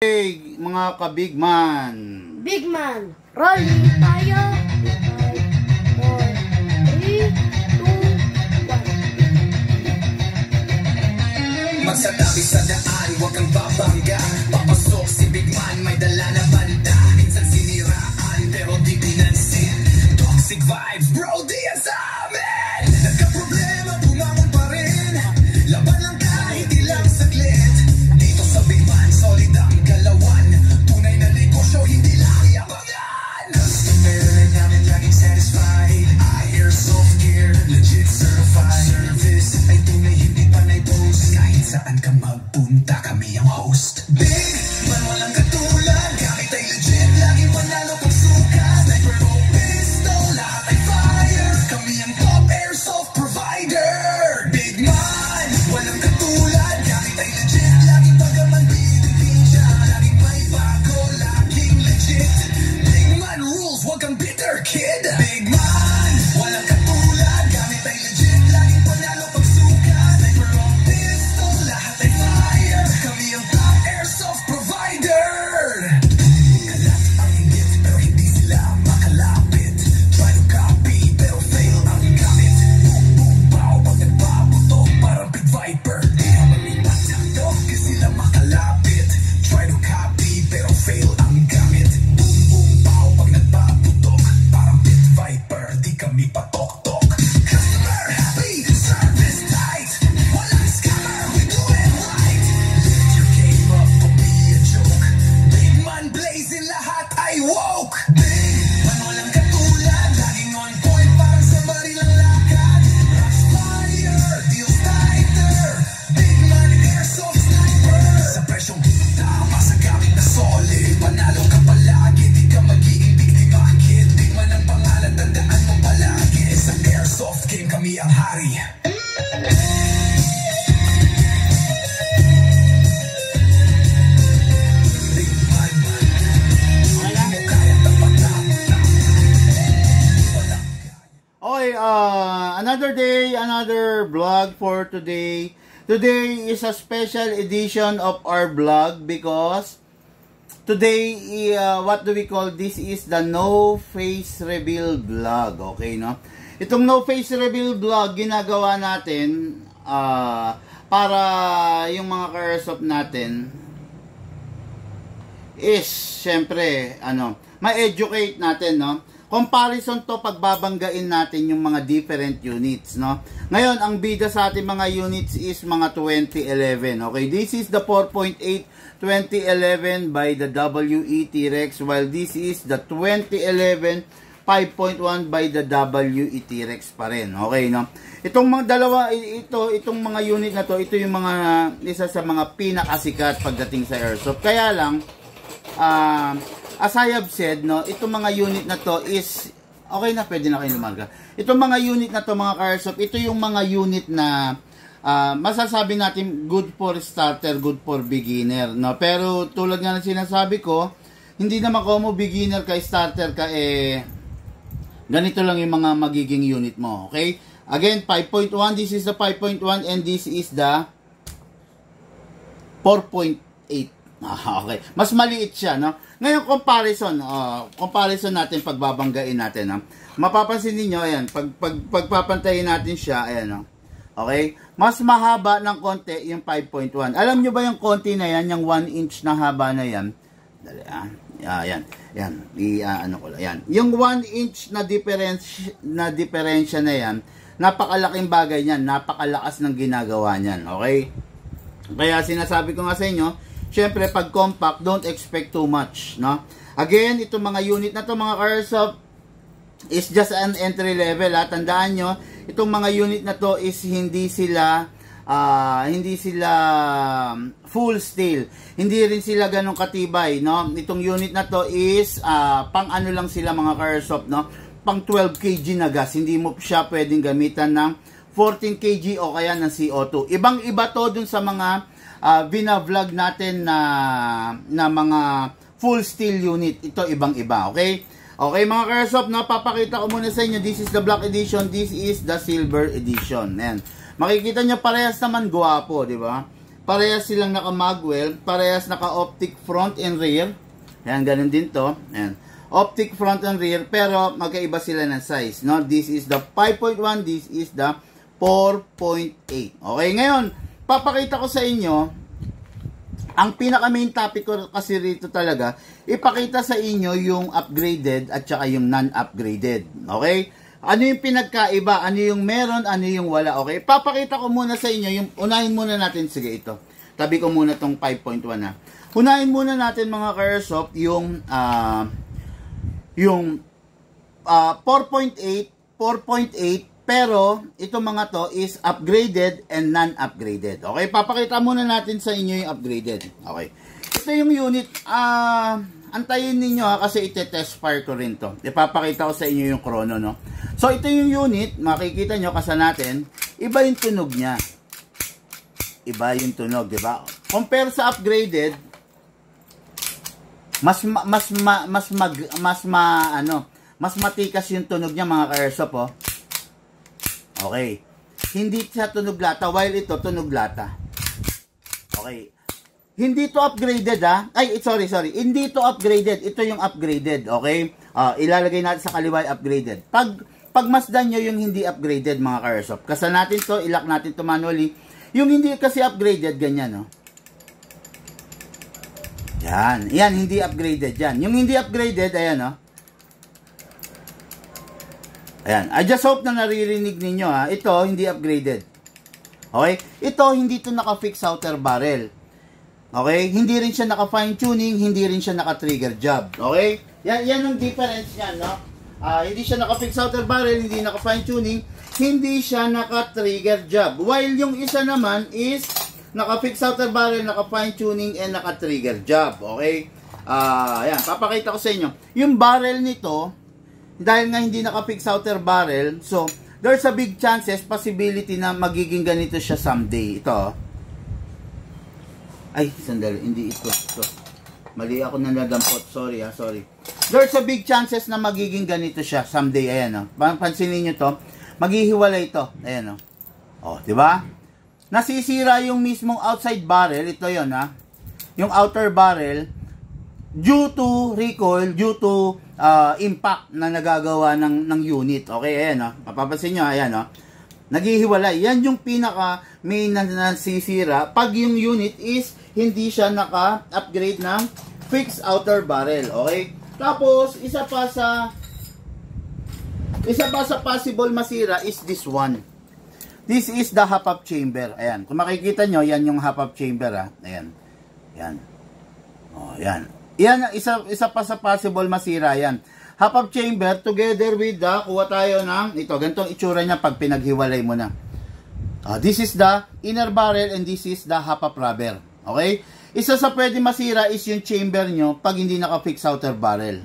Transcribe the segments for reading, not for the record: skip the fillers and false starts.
Hey, mga ka-bigman. Bigman, rolling tayo. 5, 4, 3, 2, 1. Magsatabi sa daan, huwag kang babangga. Papasok si Bigman, may dala na banda. Minsan siniraan, pero di pinansin. Toxic vibes, bro, di yan sa amin. Nagka-problema, bumangon pa rin. Laban lang kahit ilang saglit. Dito sa Bigman, solid ang galawan. Tunay na negosyo, hindi lang yabangan. Customer namin laging satisfied. I hear soft gear, legit certified. Service ay tunay, hindi panay post. Kahit saan ka magpunta, kami ang host. Big man, walang katulad. Gamit ay legit, laging panalo pag sukat. Sniper o pistol, lahat ay fire. Kami ang top airsoft provider. Big man, walang katulad. Gamit ay legit, laging pagaman binitin siya. Laging may bago, laging legit. Big man rules, wag kang bitter kid. Big man, walang katulad. Gamit ay legit, laging panalo pag sukat. Sniper o pistol, lahat ay fire. Kami ang top airsoft provider. Kalat ang higit, pero hindi sila makalapit. Try to copy, pero fail ang gamit. Boom, boom, pow, pag nagpaputok, parang Pit Viper. Di ka mamimatatok, kasi sila makalapit. Try to copy, pero fail ang gamit. Boom, boom, pow, pag nagpaputok, parang Pit Viper. Di kami patok-tok. Customer happy, service tight. Walang scammer, we do it right. Lift your game up, don't be a joke. Big man blazing, lahat ay woke. Big man, walang katulad. Laging on point, parang sa barilang lakad. Rush fire, deals tighter. Big man, airsoft sniper. Sa presyong tama, sa gamit na solid. Panalo ka palagi, di ka magiging biktima, kid. Big man ang pangalan, tandaan mo palagi. Sa airsoft game, kami ang hari. Big man, hindi mo kaya tapatan. Okay, another day, another vlog for today. Today is a special edition of our vlog because today, what do we call this, is the no face reveal vlog. Okay, no? Itong no face reveal vlog, ginagawa natin para yung mga ka-airsoft natin is, syempre, ma-educate natin, no? Comparison to, pagbabanggain natin yung mga different units, no? Ngayon, ang bida sa ating mga units is mga 2011, okay? This is the 4.8 2011 by the WE T-Rex, while this is the 2011 5.1 by the WE T-Rex pa rin, okay, no? Itong mga dalawa, itong mga unit na to, ito yung mga, isa sa mga pinakasikat pagdating sa airsoft. Kaya lang, as I have said, no, itong mga unit na to is, okay na, pwede na kayo lumarga. Itong mga unit na to, mga ka-airsoft, ito yung mga unit na masasabi natin good for starter, good for beginner, no? Pero tulad nga ng sinasabi ko, hindi naman ko mo beginner ka, starter ka, ganito lang yung mga magiging unit mo, okay? Again, 5.1, this is the 5.1 and this is the 4.8. Okay. Mas maliit siya, no? Ngayon, comparison natin, pagbabanggain natin, no? Mapapansin niyo ayan, pagpapantayin natin siya, ayan, no? Okay? Mas mahaba ng konti yung 5.1. Alam nyo ba yung konti na yan, yung 1 inch na haba na yan? Dali, yan. Ano ko lang, yan. Yung 1 inch na diferensya na yan, napakalaking bagay niyan, napakalakas ng ginagawa niyan, okay? Kaya sinasabi ko nga sa inyo, syempre, pag compact, don't expect too much, no? Again, itong mga unit na to, mga airsoft, is just an entry level, ha? Tandaan nyo, itong mga unit na to is hindi sila full steel. Hindi rin sila ganun katibay, no? Itong unit na to is pang ano lang sila, mga airsoft, no? Pang 12 kg na gas. Hindi mo siya pwedeng gamitan ng 14 kg o kaya ng CO2. Ibang-iba to dun sa mga bina-vlog natin na mga full steel unit. Ito ibang-iba, okay? Okay, mga ka-airsoft, no, papakita ko muna sa inyo. This is the black edition, this is the silver edition. Ayan. Makikita nyo parehas naman gwapo, di ba? parehas silang naka-magwell, parehas naka-optic front and rear. Ayan, ganun din to. Ayan. Optic front and rear, pero magkaiba sila ng size, no? This is the 5.1, this is the 4.8. Okay, ngayon, papakita ko sa inyo, ang pinaka main topic ko kasi rito talaga, ipakita sa inyo yung upgraded at saka yung non-upgraded. Okay? Ano yung pinagkaiba? Ano yung meron? Ano yung wala? Okay? Papakita ko muna sa inyo, yung unahin muna natin, sige ito. Tabi ko muna tong 5.1 ha. Unahin muna natin mga ka-airsoft yung 4.8, 4.8, pero ito mga to is upgraded and non-upgraded. Okay? Papakita muna natin sa inyo yung upgraded. Okay? Ito yung unit, antayin ninyo ha, kasi ite-test fire ko rin to. Ipapakita ko sa inyo yung chrono, no? So, ito yung unit, makikita nyo kasi natin, iba yung tunog niya. Iba yung tunog, di ba? Compare sa upgraded, mas matikas yung tunog niya mga ka-airsoft, oh. Okay. Hindi siya tunog lata, while ito tunog lata. Okay. Hindi to upgraded ha. Ay, sorry. Hindi to upgraded. Ito yung upgraded. Okay? Ilalagay natin sa kaliwa yung upgraded. Pagmasdan nyo yung hindi upgraded mga ka-airsoft. Kasi natin to, ilock natin to manually. Yung hindi kasi upgraded, ganyan, no? Yan. Yan, hindi upgraded. Yan. Yung hindi upgraded, ayan, no? Ayan. I just hope na naririnig ninyo, ha? Ito, hindi upgraded. Okay? Ito, hindi to naka-fix outer barrel. Okay? Hindi rin siya naka-fine tuning, hindi rin siya naka-trigger job. Okay? Yan ang difference niyan, no? Hindi siya naka-fix outer barrel, hindi naka-fine tuning, hindi siya naka-trigger job. While yung isa naman is naka-fix outer barrel, naka-fine tuning, and naka-trigger job. Okay? Ayan, papakita ko sa inyo. Yung barrel nito, dahil nga hindi naka-fix outer barrel, so there's a big chances, possibility na magiging ganito siya someday. Ito, ay, sandali, hindi ito. Mali ako na nadampot. Sorry. There's a big chances na magiging ganito siya someday. Ayan, oh. Pansinin nyo to. Maghihiwalay ito. Ayan, oh. Oh, di ba? Nasisira yung mismong outside barrel. Ito yon ha. Yung outer barrel, due to recoil, due to impact na nagagawa ng unit. Okay, ayan, oh. Mapapansin nyo, ayan, oh. Naghihiwalay. Yan yung pinaka main na nasisira pag yung unit is hindi siya naka-upgrade ng fixed outer barrel. Okay? Tapos, isa pa sa possible masira is this one. This is the hop-up chamber. Ayan. Kung makikita nyo, yan yung hop-up chamber, ha. Ayan. Yan. Oh, yan. Yan, isa pa sa possible masira, yan. Hop-up chamber together with the, kuha tayo ng, ito, ganitong itsura niya pag pinaghiwalay mo na. This is the inner barrel and this is the hop-up rubber. Okay? Isa sa pwede masira is yung chamber nyo pag hindi naka-fix outer barrel.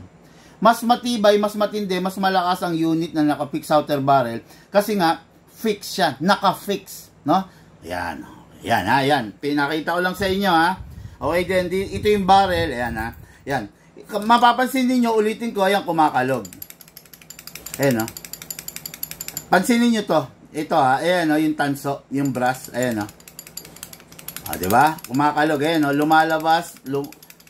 Mas matibay, mas matindi, mas malakas ang unit na naka-fix outer barrel kasi nga, fix siya. Naka-fix. No? Yan. Yan, ha? Yan. Pinakita ko lang sa inyo, ha? Okay, then, ito yung barrel. Ayan, ha? Yan. Mapapansin niyo ulitin ko, ayan, kumakalog. Ayan, no? Pansinin niyo to. Ito, ha? Ayan, no? Yung tanso, yung brass. Ayan, no? Diba? Kumakalog. Ayan, no? Lumalabas.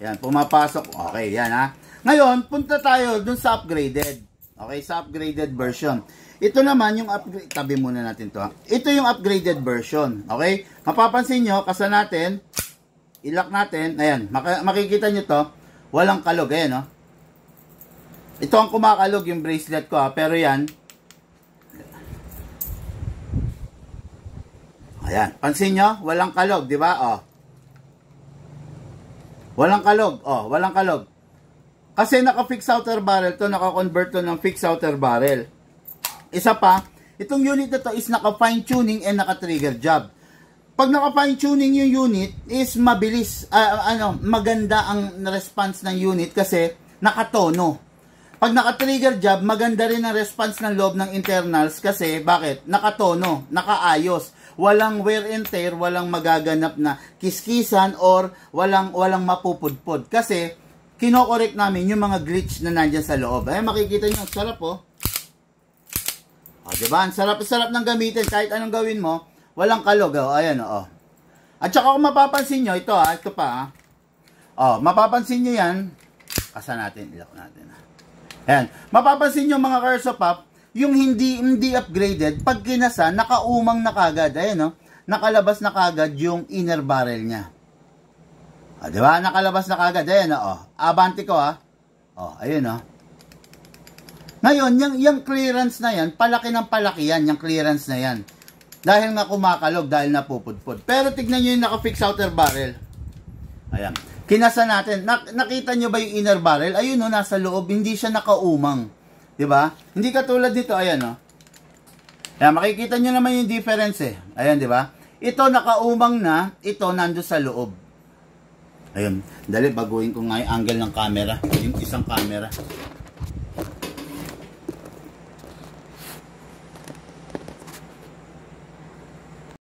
Ayan, pumapasok. Okay, yan, ha? Ngayon, punta tayo dun sa upgraded. Okay, sa upgraded version. Ito naman yung upgrade. Tabi muna natin to, ha? Ito yung upgraded version. Okay? Mapapansin nyo, kasa natin, ilock natin. Ayan, makikita nyo to. Walang kalog, ayan, no? Ito ang kumakalog, yung bracelet ko, ha? Pero yan, ayan, pansin nyo, walang kalog, di ba? Oh. Walang kalog, oh, walang kalog. Kasi naka-fix outer barrel to, naka-convert to ng fix outer barrel. Isa pa, itong unit na to is naka-fine tuning and naka-trigger job. Pag naka-fine tuning yung unit is mabilis, maganda ang response ng unit kasi nakatono. Pag naka-trigger job, maganda rin ang response ng loob ng internals kasi bakit? Nakatono, nakaayos. Walang wear and tear, walang magaganap na kiskisan or walang mapupudpod. Kasi kino-correct namin yung mga glitch na nandyan sa loob. Ay, makikita nyo, ang sarap, oh. Diba? Ang sarap ng gamitin. Kahit anong gawin mo, walang kalog, oh. Ayan, oh. At saka kung mapapansin nyo, ito pa. Mapapansin nyo yan. Kasa natin, ilak natin. Ayan. Mapapansin nyo mga Kersopop, yung hindi upgraded, pag kinasa, nakaumang na kagad. Ayan, no? Nakalabas na kagad yung inner barrel niya. Diba? Nakalabas na kagad. Ayan, Abante ko, ayun, Ngayon, yung clearance na yan, palaki ng palaki yan, yung clearance na yan. Dahil nga kumakalog, dahil napupudpud. Pero tignan nyo yung naka-fix outer barrel. Ayan. Kinasa natin. Nakita nyo ba yung inner barrel? Ayun, nasa loob. Hindi siya nakaumang. Diba? Hindi katulad dito. Ayan, Ayan, makikita nyo naman yung difference, Ayan, diba? Ito nakaumang na. Ito nando sa loob. Ayun. Dali, baguhin ko nga yung angle ng camera. Yung isang camera.